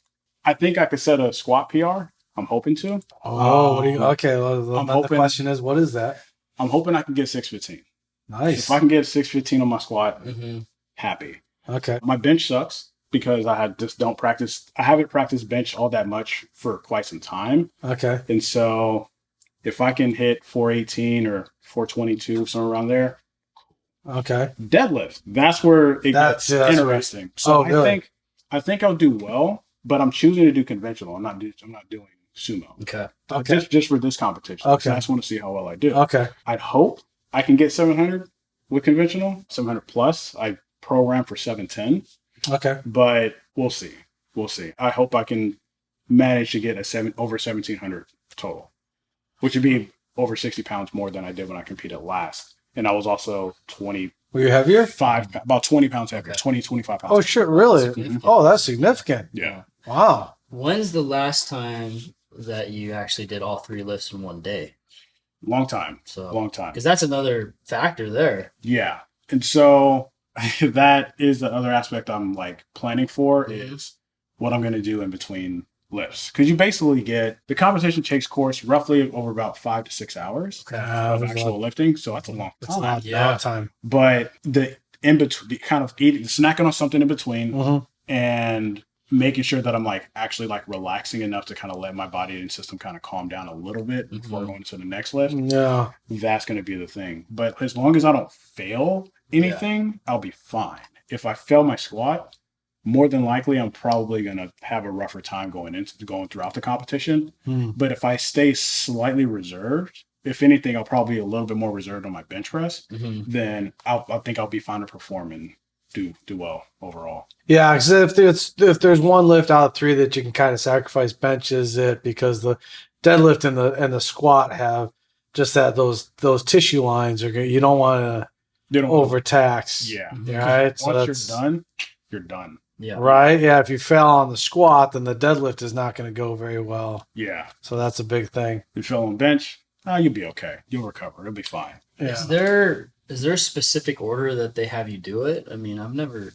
I think I could set a squat PR. I'm hoping to.
Oh, what do you, okay. Well,
I'm
then the
hoping-
question is, what is that?
I'm hoping I can get 615.
Nice.
If I can get 615 on my squat,
Mm-hmm.
happy.
Okay.
My bench sucks because I just don't practice. I haven't practiced bench all that much for quite some time.
Okay.
And so if I can hit 418 or 422, somewhere around there,
Okay.
deadlift, that's where it
That's
gets
where-
interesting. So
Oh, really?
I think I'll do well, but I'm choosing to do conventional. I'm not doing sumo.
Okay.
Okay.
Just for this competition.
Okay.
So I just want to see how well I do.
Okay.
I'd hope I can get 700 with conventional, 700 plus. I program for 710,
Okay.
but we'll see. We'll see. I hope I can manage to get over 1700 total, which would be over 60 pounds more than I did when I competed last. And I was also 25,
Were you heavier?
about 20 pounds heavier,
Okay.
20, 25 pounds.
Oh,
heavier.
shit. Really?
Significant.
Oh, that's significant.
Yeah.
Wow.
When's the last time that you actually did all 3 lifts in one day?
Long time.
So,
Long time.
because that's another factor there.
Yeah. And so that is the other aspect I'm like planning for
Mhm.
is what I'm going to do in between lifts. Because you basically get the competition takes course roughly over about 5 to 6 hours of actual lifting. So that's a long
It's
time.
not
Yeah.
long time.
But the in between, kind of eating, snacking on something in between
Mm-hmm.
and making sure that I'm like actually like relaxing enough to kind of let my body and system kind of calm down a little bit before
Mhm.
going to the next lift.
Yeah.
That's going to be the thing. But as long as I don't fail anything, I'll be fine. If I fail my squat, more than likely I'm probably going to have a rougher time going throughout the competition.
Hmm.
But if I stay slightly reserved, if anything, I'll probably be a little bit more reserved on my bench press.
Mm-hmm.
Then I think I'll be fine to perform and do well overall.
Yeah, because if there's one lift out of 3 that you can kind of sacrifice, bench is it, because the deadlift and the squat have just those tissue lines are good. You don't want
They
to
don't
overtax.
Yeah.
Right. So
Once
that's
you're done, you're done.
Yeah.
right. Yeah. If you fail on the squat, then the deadlift is not going to go very well.
Yeah.
So that's a big thing.
You fell on bench, you'll be okay. You'll recover. It'll be fine.
Yeah.
Is there a specific order that they have you do it? I mean, I've never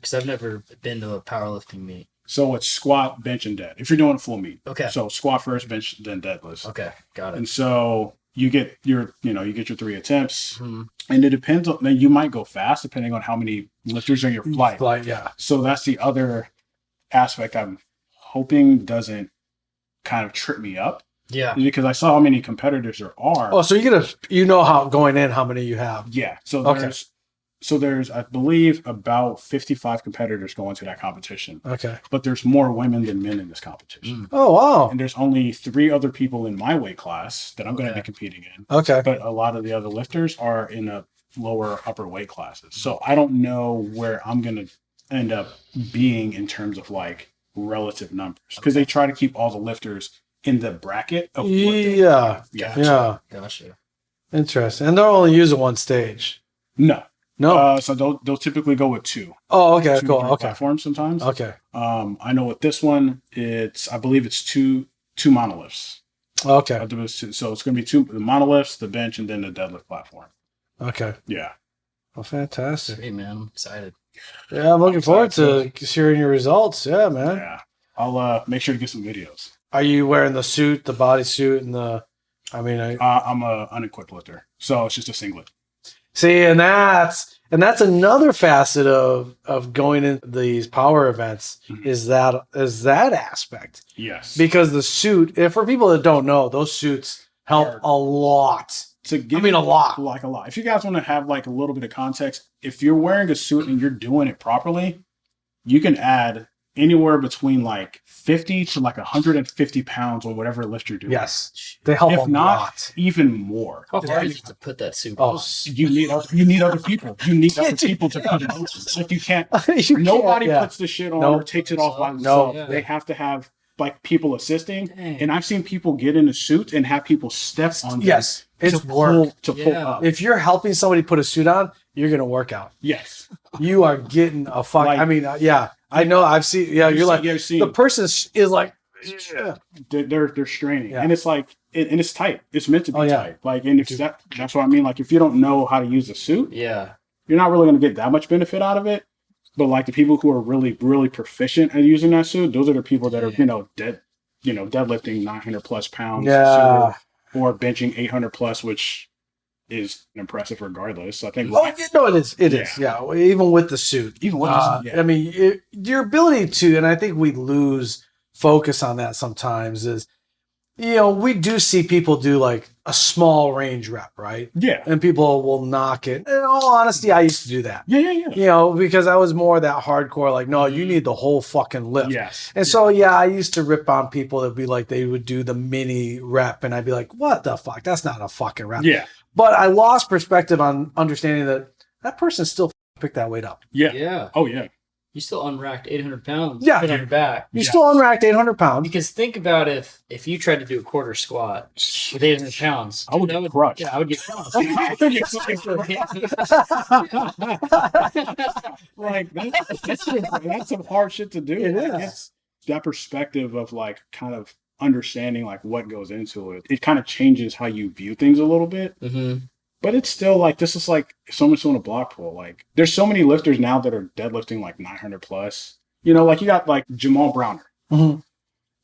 been to a powerlifting meet.
So it's squat, bench, and dead. If you're doing a full meet.
Okay.
So squat first, bench, then deadlift.
Okay. Got it.
And so you get your 3 attempts.
Mhm.
And it depends on, then you might go fast depending on how many lifters are in your flight.
Yeah.
So that's the other aspect I'm hoping doesn't kind of trip me up.
Yeah.
Because I saw how many competitors there are.
Oh, so how going in, how many you have.
Yeah. So
Okay.
there's I believe about 55 competitors going to that competition.
Okay.
But there's more women than men in this competition.
Oh, wow.
And there's only 3 other people in my weight class that I'm going to
Okay.
be competing in.
Okay.
But a lot of the other lifters are in a lower upper weight classes. So I don't know where I'm going to end up being in terms of like relative numbers because they try to keep all the lifters in the bracket of what they
Yeah.
yeah.
Yeah.
Gotcha.
Interesting. And they're only using one stage.
No.
No.
So they'll typically go with 2.
Oh, okay.
2
Cool.
different
Okay.
platforms sometimes.
Okay.
I know with this one, I believe it's two monoliths.
Okay.
So it's going to be 2 the monoliths, the bench, and then the deadlift platform.
Okay.
Yeah.
Well, fantastic.
Sweet, man. I'm excited.
Yeah, I'm looking forward to hearing your results. Yeah, man.
Yeah. I'll make sure to get some videos.
Are you wearing the suit, the bodysuit, and the? I mean,
I'm a unequipped lifter, so it's just a singlet.
see, and that's another facet of going in these power events
Mhm.
is that aspect,
Yes.
because the suit. If for people that don't know, those suits help
Hard.
a lot.
To give
I mean, a lot.
like a lot. If you guys want to have like a little bit of context, if you're wearing a suit and you're doing it properly, you can add anywhere between like 50 to like 150 pounds on whatever lift you're doing.
Yes, they help
If
a
not,
lot.
even more.
How hard is it to put that suit
Oh,
on?
You need other people. You need other people to put it on. Like you can't.
you
Nobody
can't, yeah.
puts the shit on
Nope.
or takes it off by
No.
themselves.
Yeah.
They have to have like people assisting.
Dang.
And I've seen people get in a suit and have people step on them
Yes, it's
to
work.
pull
Yeah.
up.
If you're helping somebody put a suit on, you're gonna work out.
Yes.
You are getting a fuck.
Like-
I mean, yeah, I know. I've seen. Yeah, you're like
you've seen
the person is like. Yeah.
they're straining,
Yeah.
and it's like and it's tight. It's meant to be
Oh, yeah.
tight. Like, and if that's what I mean. Like, if you don't know how to use a suit,
Yeah.
you're not really going to get that much benefit out of it. But like the people who are really, really proficient at using that suit, those are the people that are
Yeah.
deadlifting 900 plus pounds,
Yeah.
or benching 800 plus, which is impressive regardless. So I think.
Oh, it is. It is. Yeah. Even with the suit.
Even with the suit, yeah.
I mean, your ability to, and I think we lose focus on that sometimes is, we do see people do like a small range rep, right?
Yeah.
And people will knock it. In all honesty, I used to do that.
Yeah.
Because I was more that hardcore, like, no, you need the whole fucking lift.
Yes.
And so, I used to rip on people that would be like, they would do the mini rep. And I'd be like, what the fuck? That's not a fucking rep.
Yeah.
But I lost perspective on understanding that person still picked that weight up.
Yeah.
Yeah.
Oh, yeah.
You still unracked 800 pounds.
Yeah.
Put on your back.
You still unracked 800 pounds.
Because think about if you tried to do a quarter squat with 800 pounds.
I would get crushed.
Yeah, I would get crushed.
Like, that's some hard shit to do.
It
like,
is.
It's that perspective of like kind of understanding like what goes into it. It kind of changes how you view things a little bit.
Mm-hmm.
But it's still like, this is like someone's doing a block pull. Like, there's so many lifters now that are deadlifting like 900 plus. Like you got like Jamal Browner.
Mm-hmm.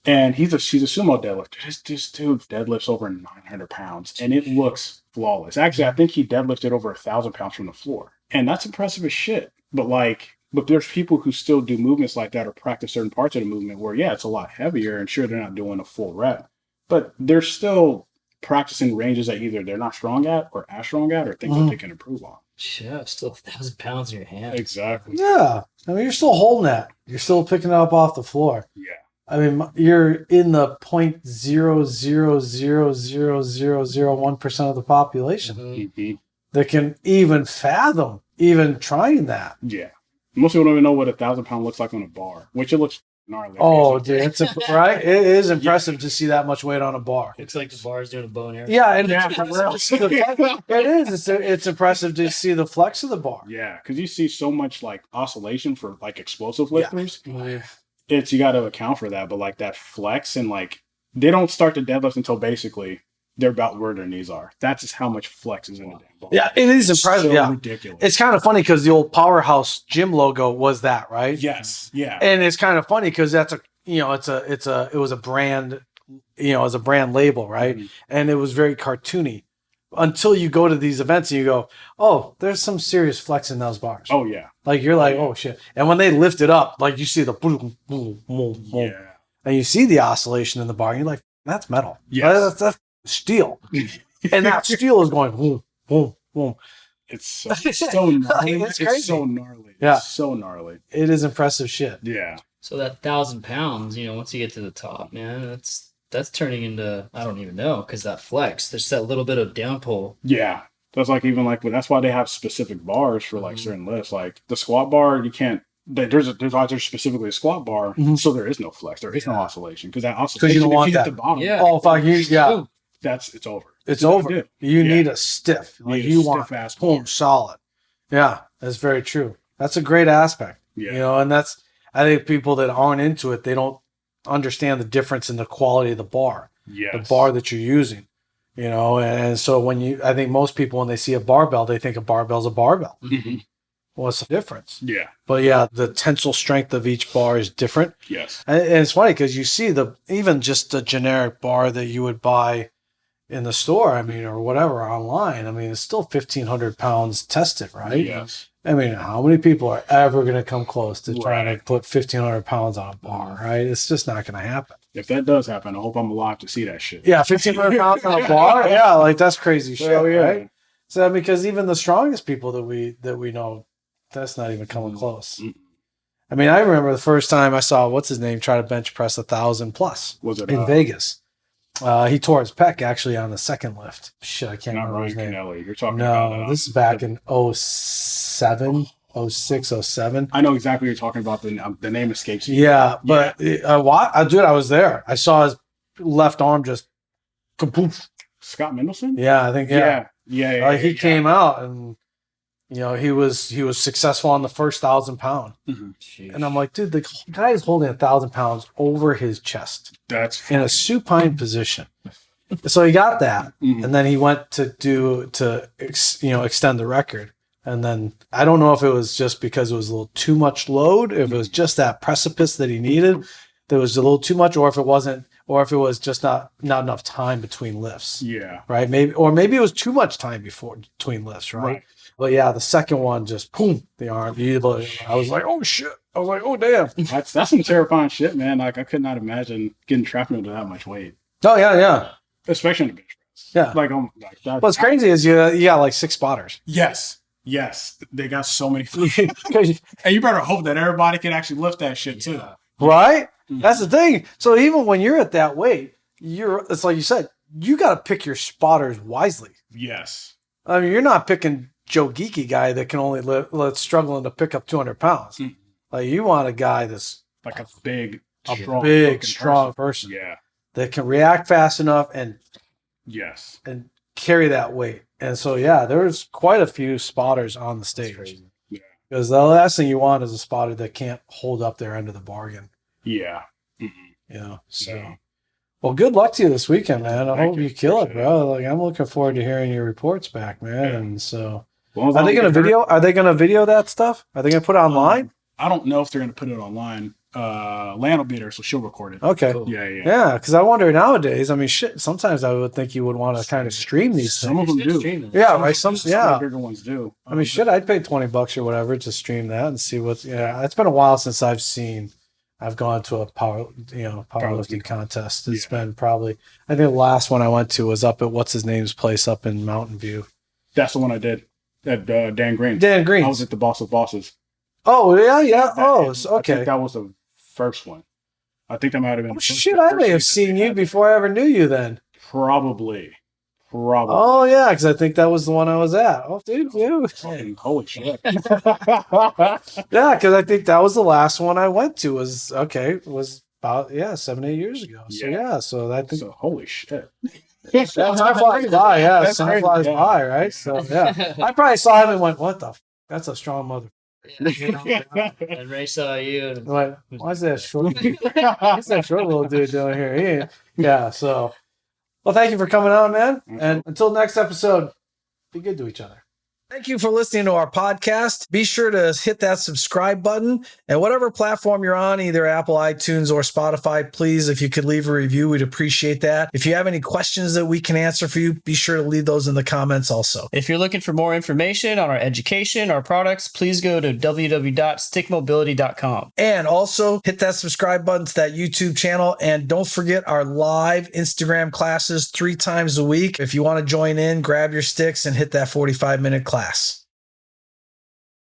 And she's a sumo deadlifter. This dude deadlifts over 900 pounds and it looks flawless. Actually, I think he deadlifted over 1,000 pounds from the floor. And that's impressive as shit. But there's people who still do movements like that or practice certain parts of the movement where, it's a lot heavier and sure, they're not doing a full rep, but they're still practicing ranges that either they're not strong at or as strong at or things that they can improve on.
Yeah, still 1,000 pounds in your hand.
Exactly.
Yeah. I mean, you're still holding that. You're still picking it up off the floor.
Yeah.
I mean, you're in the 0.0000001% of the population
Mm-hmm.
that can even fathom even trying that.
Yeah. Most people don't even know what 1,000 pound looks like on a bar, which it looks gnarly.
Oh, dude, it's right. It is impressive to see that much weight on a bar.
Looks like the bar's doing a bow and arrow.
Yeah, and it is. It's impressive to see the flex of the bar.
Yeah, because you see so much like oscillation for like explosive lifters.
Yeah.
You got to account for that, but like that flex and like they don't start the deadlift until basically they're about where their knees are. That's just how much flex is in the damn bar.
Yeah, it is impressive.
So ridiculous.
It's kind of funny because the old Powerhouse gym logo was that, right?
Yes. Yeah.
And it's kind of funny because that's it was a brand, as a brand label, right?
Mm-hmm.
And it was very cartoony until you go to these events and you go, oh, there's some serious flex in those bars.
Oh yeah.
Like you're like, oh shit. And when they lift it up, like you see the boom, boom, boom, boom,
Yeah.
and you see the oscillation in the bar, and you're like, that's metal.
Yes.
That's steel. And that steel is going boom, boom, boom.
It's so gnarly.
It's crazy.
It's so gnarly.
Yeah.
It's so gnarly.
It is impressive shit.
Yeah.
So that 1,000 pounds, once you get to the top, man, that's turning into, I don't even know, because that flex, there's that little bit of down pull.
Yeah. That's like even like that's why they have specific bars for like certain lifts. Like the squat bar, you can't. There's specifically a squat bar, so there is no flex, there is no oscillation because that oscillation.
you don't want
if you hit
that.
the bottom.
Yeah.
Oh fuck you! Yeah,
it's over.
it's
What
over.
you do.
You
Yeah.
need a stiff. Like
need a
you
stiff
want
ass
boom
bar.
solid. Yeah, that's very true. That's a great aspect.
Yeah.
And that's I think people that aren't into it, they don't understand the difference in the quality of the bar,
Yes.
the bar that you're using. And so I think most people when they see a barbell, they think a barbell's a barbell.
Mhm.
What's the difference?
Yeah.
But yeah, the tensile strength of each bar is different.
Yes.
And it's funny because you see even just the generic bar that you would buy in the store, or whatever online. It's still 1,500 pounds tested, right?
Yes.
How many people are ever going to come close to trying to
Right.
put 1,500 pounds on a bar, right? It's just not going to happen.
If that does happen, I hope I'm alive to see that shit.
Yeah, 1,500 pounds on a bar? Yeah, like that's crazy shit,
Hell yeah.
right? So because even the strongest people that we know, that's not even coming close.
Mm.
I remember the first time I saw what's his name try to bench press 1,000 plus
Was it
in Vegas. He tore his pec actually on the second lift. Shit, I can't
not
remember his
Ryan
name.
Kennelly? You're talking about
No, this is back in 07, 06, 07.
I know exactly what you're talking about. The name escapes me.
Yeah, but dude, I was there. I saw his left arm just kapoof.
Scott Mendelson?
Yeah, I think
Yeah.
he came out and he was successful on the first 1,000 pound,
Jeez.
and I'm like, dude, the guy is holding 1,000 pounds over his chest
That's
in a supine position. So he got that, and then he went to extend the record. And then I don't know if it was just because it was a little too much load, if it was just that precipice that he needed that was a little too much, or if it wasn't, or if it was just not enough time between lifts.
Yeah.
Right. Maybe it was too much time between lifts. Right. But yeah, the second one just boom, the arm. I was like, oh shit. I was like, oh damn.
That's some terrifying shit, man. Like I could not imagine getting trapped into that much weight.
Oh yeah.
Especially in the bench press.
Yeah.
Like that.
What's crazy is you got like 6 spotters.
Yes. They got so many. And you better hope that everybody can actually lift that shit too.
Right? That's the thing. So even when you're at that weight, it's like you said, you got to pick your spotters wisely.
Yes.
I mean, you're not picking Joe Geeky guy that can only struggling to pick up 200 pounds. Like you want a guy that's
like a big,
strong person.
Yeah.
That can react fast enough and carry that weight. And so, yeah, there's quite a few spotters on the stage.
Yeah.
Because the last thing you want is a spotter that can't hold up their end of the bargain.
Yeah.
So, well, good luck to you this weekend, man. I hope you kill it, bro. Like, I'm looking forward to hearing your reports back, man. Yeah. And so, are they going to video that stuff? Are they going to put it online?
I don't know if they're going to put it online. Lan will be there, so she'll record it.
Okay.
Cool.
Yeah, because I wonder nowadays, I mean, shit, sometimes I would think you would want to kind of stream these
Some
things.
of them do.
Yeah, right.
Some of the bigger ones do.
I mean, I'd pay $20 or whatever to stream that and see what's, it's been a while since I've gone to a powerlifting contest. It's been probably, I think the last one I went to was up at what's his name's place up in Mountain View.
That's the one I did at Dan Green.
Dan Green.
I was at the Boss of Bosses.
Oh, yeah. Okay.
I think that was the first one. I think that might have been.
Oh, shit, I may have seen you before I ever knew you then.
Probably.
Oh, yeah, because I think that was the one I was at. Oh, dude.
Holy shit.
Yeah, because I think that was the last one I went to was about, 7-8 years ago. So I think.
So, holy shit.
Time flies by, yeah. Time flies by, right? So, yeah. I probably saw him and went, what the f? That's a strong mother.
And Ray saw you. And
like, what's that short little dude doing here? So, well, thank you for coming on, man. And until next episode, be good to each other. Thank you for listening to our podcast. Be sure to hit that subscribe button. And whatever platform you're on, either Apple, iTunes, or Spotify, please, if you could leave a review, we'd appreciate that. If you have any questions that we can answer for you, be sure to leave those in the comments also.
if you're looking for more information on our education, our products, please go to www.stickmobility.com.
And also hit that subscribe button to that YouTube channel. And don't forget our live Instagram classes 3 times a week. If you want to join in, grab your sticks and hit that 45-minute class.